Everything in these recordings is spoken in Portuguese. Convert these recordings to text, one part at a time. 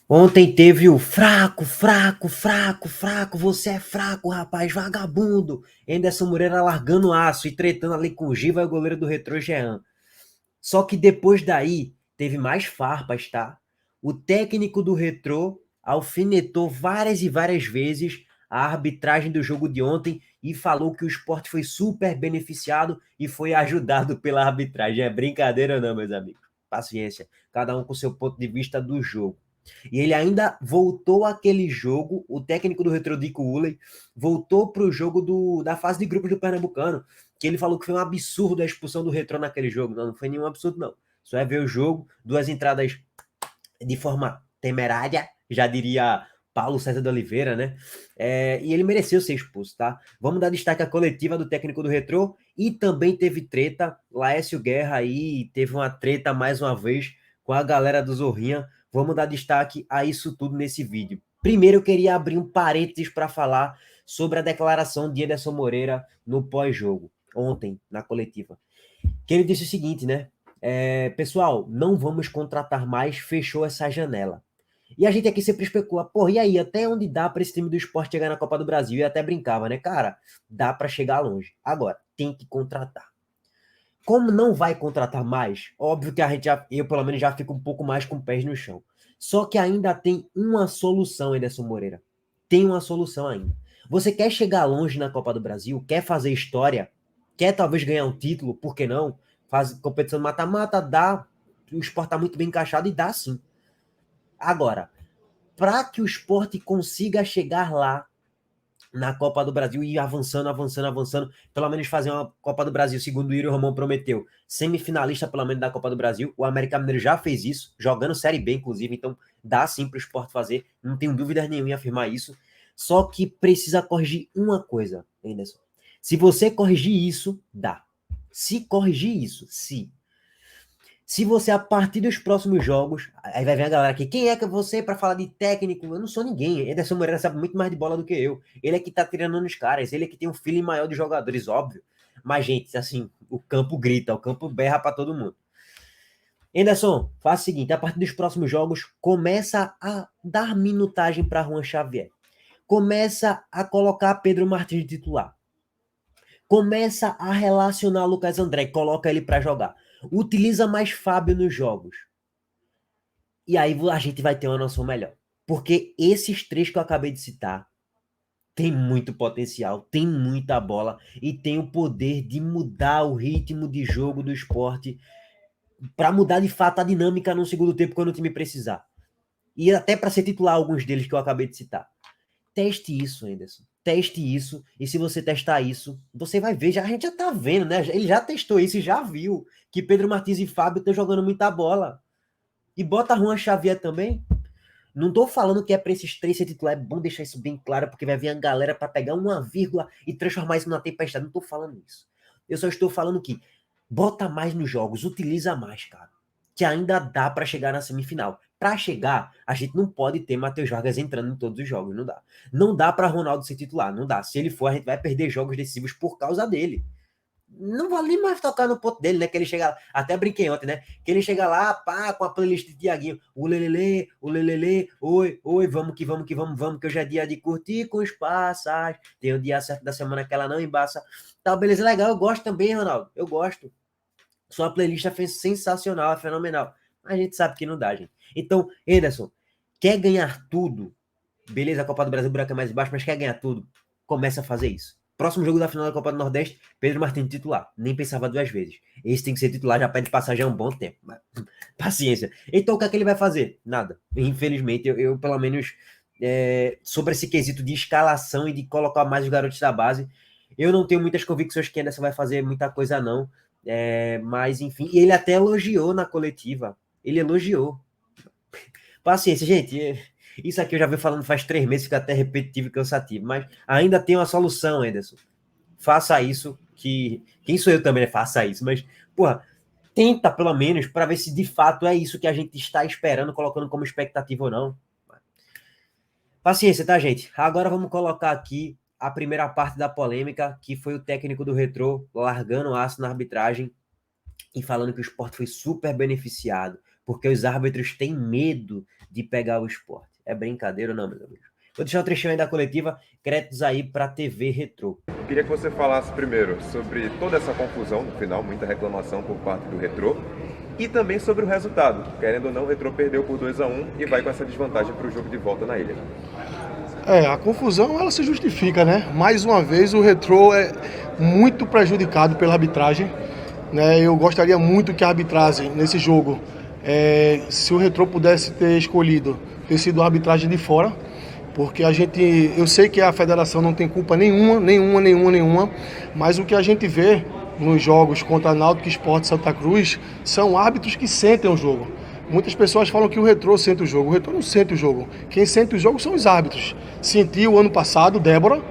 Ontem teve o fraco, fraco, fraco, fraco, você é fraco, rapaz, vagabundo. Anderson Moreira largando aço e tretando ali com o Giva e o goleiro do Retrô Jean. Só que depois daí teve mais farpas, tá? O técnico do Retrô alfinetou várias e várias vezes a arbitragem do jogo de ontem e falou que o esporte foi super beneficiado e foi ajudado pela arbitragem. É brincadeira não, meus amigos. Paciência, cada um com seu ponto de vista do jogo. E ele ainda voltou àquele jogo, o técnico do Retrodico Uley voltou para o jogo da fase de grupos do Pernambucano, que ele falou que foi um absurdo a expulsão do Retrô naquele jogo. Não, não foi nenhum absurdo, não. Só é ver o jogo, duas entradas de forma temerária, já diria Paulo César de Oliveira, né? E ele mereceu ser expulso, tá? Vamos dar destaque à coletiva do técnico do Retrô e também teve treta. Laércio Guerra aí teve uma treta mais uma vez com a galera do Zorrinha. Vamos dar destaque a isso tudo nesse vídeo. Primeiro eu queria abrir um parênteses para falar sobre a declaração de Anderson Moreira no pós-jogo, ontem, na coletiva. Que ele disse o seguinte, né? Pessoal, não vamos contratar mais, fechou essa janela. E a gente aqui sempre especula, porra, e aí, até onde dá para esse time do esporte chegar na Copa do Brasil? E até brincava, né? Cara, dá para chegar longe. Agora, tem que contratar. Como não vai contratar mais, óbvio que a gente eu pelo menos já fico um pouco mais com pés no chão. Só que ainda tem uma solução, Ederson Moreira. Tem uma solução ainda. Você quer chegar longe na Copa do Brasil, quer fazer história, quer talvez ganhar um título, por que não? Faz competição mata-mata, dá. O esporte tá muito bem encaixado e dá sim. Agora, para que o esporte consiga chegar lá na Copa do Brasil e ir avançando, avançando, avançando, pelo menos fazer uma Copa do Brasil, segundo o Yuri Romão prometeu, semifinalista pelo menos da Copa do Brasil. O América Mineiro já fez isso, jogando Série B, inclusive, então dá sim para o esporte fazer, não tenho dúvidas nenhuma em afirmar isso. Só que precisa corrigir uma coisa, Anderson. Se você corrigir isso, dá. Se corrigir isso, se se você, a partir dos próximos jogos, aí vai ver a galera aqui, quem é que você para falar de técnico? Eu não sou ninguém. Ederson Moreira sabe muito mais de bola do que eu. Ele é que tá tirando nos caras, ele é que tem um feeling maior de jogadores, óbvio. Mas, gente, assim, o campo grita, o campo berra para todo mundo. Anderson, faz o seguinte, a partir dos próximos jogos, começa a dar minutagem para Juan Xavier. Começa a colocar Pedro Martins de titular. Começa a relacionar Lucas André, coloca ele para jogar. Utiliza mais Fábio nos jogos. E aí a gente vai ter uma noção melhor. Porque esses três que eu acabei de citar têm muito potencial, têm muita bola e têm o poder de mudar o ritmo de jogo do esporte para mudar de fato a dinâmica no segundo tempo quando o time precisar. E até para ser titular alguns deles que eu acabei de citar. Teste isso, Anderson. Teste isso. E se você testar isso, você vai ver. A gente já tá vendo, né? Ele já testou isso e já viu que Pedro Martins e Fábio estão jogando muita bola. E bota Juan Xavier também. Não tô falando que é para esses três ser titular, é bom deixar isso bem claro, porque vai vir a galera para pegar uma vírgula e transformar isso numa tempestade. Não tô falando isso. Eu só estou falando que bota mais nos jogos, utiliza mais, cara. Que ainda dá para chegar na semifinal. Para chegar, a gente não pode ter Matheus Vargas entrando em todos os jogos, não dá. Não dá para Ronaldo ser titular, não dá. Se ele for, a gente vai perder jogos decisivos por causa dele. Não vale nem mais tocar no ponto dele, né? Que ele chega, até brinquei ontem, né? Que ele chega lá, pá, com a playlist de Tiaguinho, o lelele, oi, oi, vamos que vamos que vamos, vamos, que hoje é dia de curtir com os passas, tem o dia certo da semana que ela não embaça, tá, beleza, legal, eu gosto também, Ronaldo, eu gosto, sua playlist é sensacional, é fenomenal, mas a gente sabe que não dá, gente. Então, Anderson, quer ganhar tudo, beleza, a Copa do Brasil, o buraco é mais baixo, mas quer ganhar tudo, começa a fazer isso. Próximo jogo da final da Copa do Nordeste, Pedro Martins titular. Nem pensava duas vezes. Esse tem que ser titular, já pede passagem há um bom tempo. Mas, paciência. Então, o que é que ele vai fazer? Nada. Infelizmente, eu pelo menos, sobre esse quesito de escalação e de colocar mais os garotos da base, eu não tenho muitas convicções que ainda você vai fazer muita coisa, não. Mas, enfim, e ele até elogiou na coletiva. Ele elogiou. Paciência, gente. Isso aqui eu já venho falando faz 3 meses, fica até repetitivo e cansativo. Mas ainda tem uma solução, Anderson. Faça isso, que... Quem sou eu também, né? Faça isso. Mas, porra, tenta pelo menos para ver se de fato é isso que a gente está esperando, colocando como expectativa ou não. Paciência, tá, gente? Agora vamos colocar aqui a primeira parte da polêmica, que foi o técnico do Retrô largando o aço na arbitragem e falando que o esporte foi super beneficiado. porque os árbitros têm medo de pegar o Sport. É brincadeira ou não, meus amigos? Vou deixar o trechinho aí da coletiva, créditos aí para a TV Retrô. Queria que você falasse primeiro sobre toda essa confusão no final, muita reclamação por parte do Retrô, e também sobre o resultado. Querendo ou não, o Retrô perdeu por 2-1 e vai com essa desvantagem para o jogo de volta na ilha. A confusão ela se justifica, né? Mais uma vez o Retrô é muito prejudicado pela arbitragem, né? Eu gostaria muito que a arbitragem nesse jogo, se o Retrô pudesse ter escolhido ter sido a arbitragem de fora, porque eu sei que a federação não tem culpa nenhuma, mas o que a gente vê nos jogos contra Náutico, Sport e Santa Cruz são árbitros que sentem o jogo. Muitas pessoas falam que o Retrô sente o jogo. O Retrô não sente o jogo. Quem sente o jogo são os árbitros. Sentiu ano passado Débora,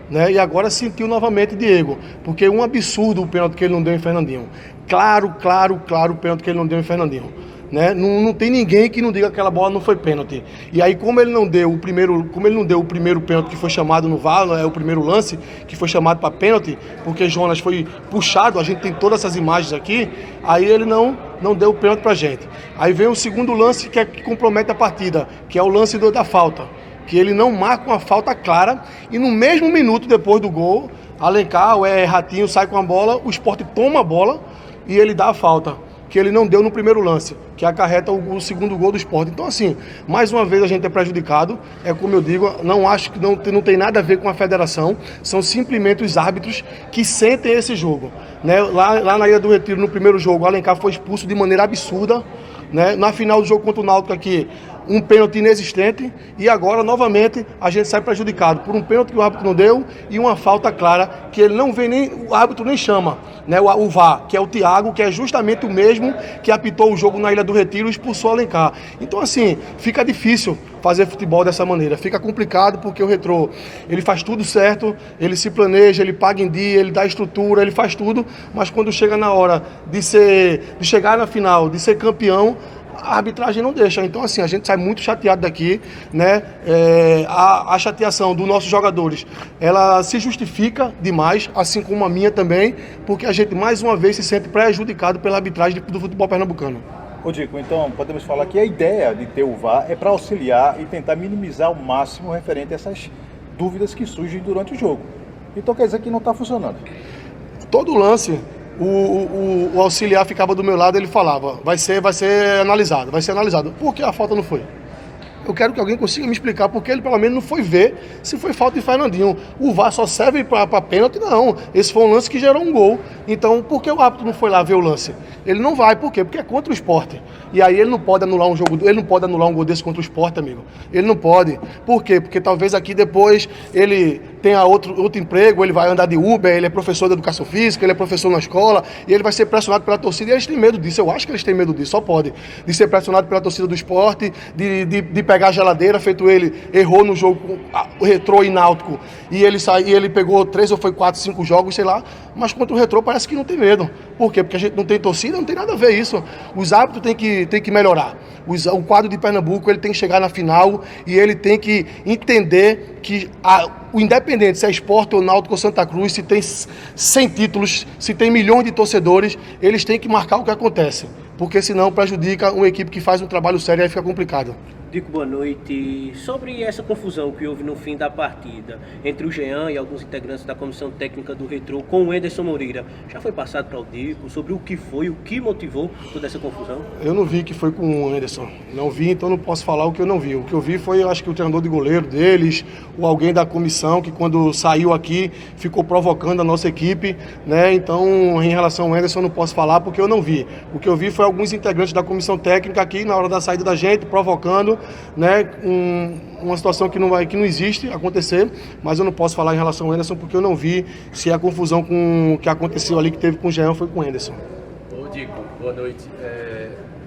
né? E agora sentiu novamente Diego. Porque é um absurdo o pênalti que ele não deu em Fernandinho. Claro o pênalti que ele não deu em Fernandinho. Né? Não tem ninguém que não diga que aquela bola não foi pênalti. E aí, como ele não deu o primeiro pênalti que foi chamado no VAR, o primeiro lance que foi chamado para pênalti, porque Jonas foi puxado, a gente tem todas essas imagens aqui, aí ele não deu o pênalti pra gente. Aí vem o segundo lance que compromete a partida, que é o lance da falta, que ele não marca uma falta clara e no mesmo minuto depois do gol, Alencar, Ratinho sai com a bola, o Sport toma a bola e ele dá a falta, que ele não deu no primeiro lance, que acarreta o segundo gol do Sport. Então, assim, mais uma vez a gente é prejudicado. É como eu digo, não acho que não tem nada a ver com a federação. São simplesmente os árbitros que sentem esse jogo. Né? Lá na Ilha do Retiro, no primeiro jogo, o Alencar foi expulso de maneira absurda. Né? Na final do jogo contra o Náutico aqui, um pênalti inexistente, e agora, novamente, a gente sai prejudicado por um pênalti que o árbitro não deu e uma falta clara que ele não vê o árbitro nem chama, né? O VAR, que é o Thiago, que é justamente o mesmo que apitou o jogo na Ilha do Retiro e expulsou o Alencar. Então, assim, fica difícil fazer futebol dessa maneira, fica complicado porque o Retrô, ele faz tudo certo, ele se planeja, ele paga em dia, ele dá estrutura, ele faz tudo, mas quando chega na hora de chegar na final, de ser campeão, a arbitragem não deixa. Então, assim, a gente sai muito chateado daqui, né? A chateação dos nossos jogadores, ela se justifica demais, assim como a minha também, porque a gente, mais uma vez, se sente prejudicado pela arbitragem do futebol pernambucano. Ô Dico, então podemos falar que a ideia de ter o VAR é para auxiliar e tentar minimizar ao máximo referente a essas dúvidas que surgem durante o jogo. Então quer dizer que não está funcionando. Todo lance, o auxiliar ficava do meu lado, ele falava, vai ser analisado. Por que a falta não foi? Eu quero que alguém consiga me explicar porque ele pelo menos não foi ver se foi falta de Fernandinho. O VAR só serve para pênalti? Não. Esse foi um lance que gerou um gol. Então, por que o árbitro não foi lá ver o lance? Ele não vai, por quê? Porque é contra o Sport. E aí ele não pode anular um jogo, ele não pode anular um gol desse contra o Sport, amigo. Ele não pode. Por quê? Porque talvez aqui depois ele tenha outro emprego, ele vai andar de Uber, ele é professor de educação física, ele é professor na escola, e ele vai ser pressionado pela torcida, e eles têm medo disso. Eu acho que eles têm medo disso, só pode. De ser pressionado pela torcida do Sport, de pegar a geladeira, feito ele errou no jogo o Retrô e Náutico, e ele pegou 3 ou foi 4, 5 jogos, sei lá, mas contra o Retrô parece que não tem medo. Por quê? Porque a gente não tem torcida, não tem nada a ver isso. Os árbitros têm que melhorar. O quadro de Pernambuco, ele tem que chegar na final e ele tem que entender que o independente se é Sport ou Náutico ou Santa Cruz, se tem 100 títulos, se tem milhões de torcedores, eles têm que marcar o que acontece, porque senão prejudica uma equipe que faz um trabalho sério e aí fica complicado. Dico, boa noite. Sobre essa confusão que houve no fim da partida entre o Jean e alguns integrantes da comissão técnica do Retrô com o Enderson Moreira, já foi passado para o Dico sobre o que motivou toda essa confusão? Eu não vi que foi com o Enderson. Não vi, então não posso falar o que eu não vi. O que eu vi foi, eu acho que o treinador de goleiro deles, ou alguém da comissão que quando saiu aqui ficou provocando a nossa equipe, né? Então, em relação ao Enderson, eu não posso falar porque eu não vi. O que eu vi foi alguns integrantes da comissão técnica aqui na hora da saída da gente, provocando, né, uma situação que não existe acontecer, mas eu não posso falar em relação ao Enderson porque eu não vi se a confusão que aconteceu ali, que teve com o Jean, foi com o Enderson. Ô Dico, boa noite.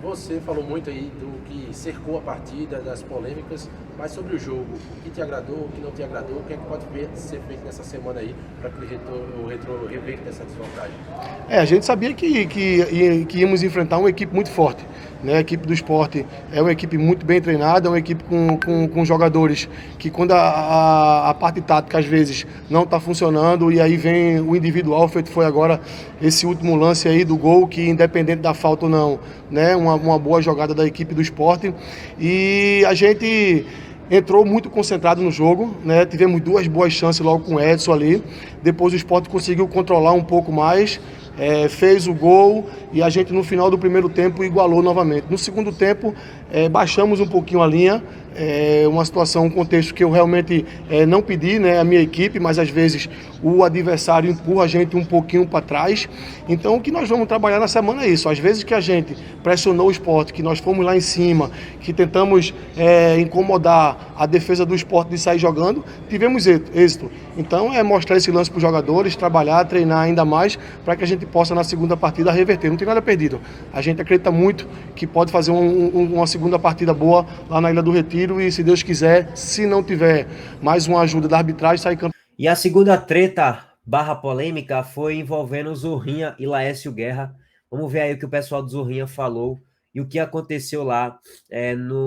Você falou muito aí do que cercou a partida, das polêmicas, mas sobre o jogo, o que te agradou, o que não te agradou, o que é que pode ser feito nessa semana aí para que o Retrô reverte essa desvantagem? A gente sabia que íamos enfrentar uma equipe muito forte, né? A equipe do Sport é uma equipe muito bem treinada, é uma equipe com jogadores que quando a parte tática às vezes não está funcionando e aí vem o individual, feito foi agora esse último lance aí do gol, que independente da falta ou não, né? Uma boa jogada da equipe do Sport, e a gente entrou muito concentrado no jogo, né? Tivemos 2 boas chances logo com o Edson ali, depois o Sport conseguiu controlar um pouco mais, fez o gol e a gente no final do primeiro tempo igualou novamente. No segundo tempo baixamos um pouquinho a linha, uma situação, um contexto que eu realmente não pedi, né, a minha equipe, mas às vezes o adversário empurra a gente um pouquinho para trás. Então o que nós vamos trabalhar na semana é isso. Às vezes que a gente pressionou o Sport, que nós fomos lá em cima, que tentamos incomodar a defesa do Sport de sair jogando, tivemos êxito. Então é mostrar esse lance para os jogadores, trabalhar, treinar ainda mais para que a gente possa na segunda partida reverter. Não tem nada perdido. A gente acredita muito que pode fazer uma segunda partida boa lá na Ilha do Retiro e, se Deus quiser, se não tiver mais uma ajuda da arbitragem, sair campeão. E a segunda treta barra polêmica foi envolvendo Zorrinha e Laércio Guerra. Vamos ver aí o que o pessoal do Zorrinha falou e o que aconteceu lá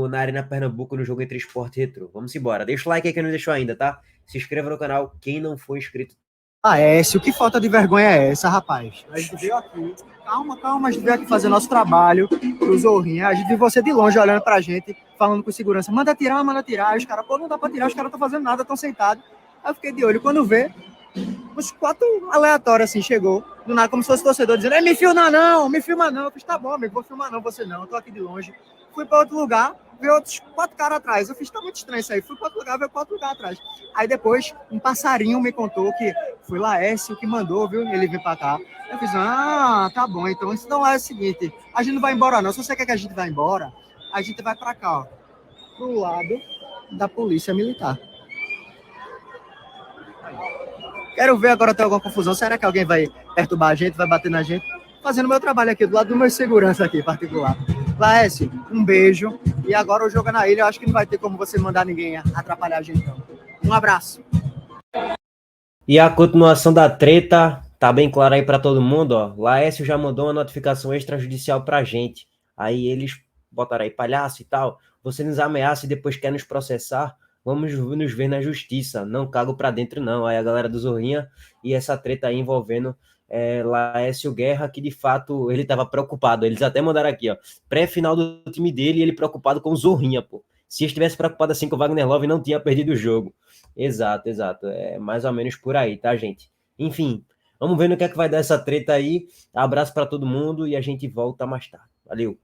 na Arena Pernambuco, no jogo entre Sport e Retrô. Vamos embora. Deixa o like aí quem não deixou ainda, tá? Se inscreva no canal quem não for inscrito. Laércio, que falta de vergonha é essa, rapaz? A gente veio aqui, calma, a gente veio aqui fazer nosso trabalho pro Zorrinha. A gente viu você de longe olhando pra gente, falando com segurança, manda tirar. Aí os caras, não dá pra tirar, os caras não estão fazendo nada, estão sentados. Aí eu fiquei de olho, quando vê, uns 4 aleatórios assim, chegou, do nada, como se fosse torcedor, dizendo, me filma não. Eu fiz, tá bom, amigo, vou filmar não, você não, eu tô aqui de longe. Fui pra outro lugar, vi outros 4 caras atrás. Eu fiz, tá muito estranho isso aí. Fui para outro lugar, veio 4 lugares atrás. Aí depois, um passarinho me contou que foi Laércio que mandou, viu? Ele vir pra cá. Eu fiz, tá bom, então isso não é o seguinte, a gente não vai embora não. Se você quer que a gente vá embora, a gente vai pra cá, ó, pro lado da polícia militar. Quero ver agora ter alguma confusão. Será que alguém vai perturbar a gente, vai bater na gente? Fazendo meu trabalho aqui, do lado do meu segurança aqui, particular. Laércio, um beijo. E agora o jogo é na ilha. Eu acho que não vai ter como você mandar ninguém atrapalhar a gente, não. Um abraço. E a continuação da treta tá bem claro aí para todo mundo, ó. Laércio já mandou uma notificação extrajudicial pra gente. Aí eles botaram aí palhaço e tal. Você nos ameaça e depois quer nos processar. Vamos nos ver na justiça. Não cago pra dentro, não. Aí a galera do Zorrinha e essa treta aí envolvendo Laércio Guerra, que de fato ele tava preocupado. Eles até mandaram aqui, ó. Pré-final do time dele e ele preocupado com o Zorrinha, pô. Se estivesse preocupado assim com o Wagner Love, não tinha perdido o jogo. Exato. É mais ou menos por aí, tá, gente? Enfim, vamos ver no que é que vai dar essa treta aí. Abraço para todo mundo e a gente volta mais tarde. Valeu!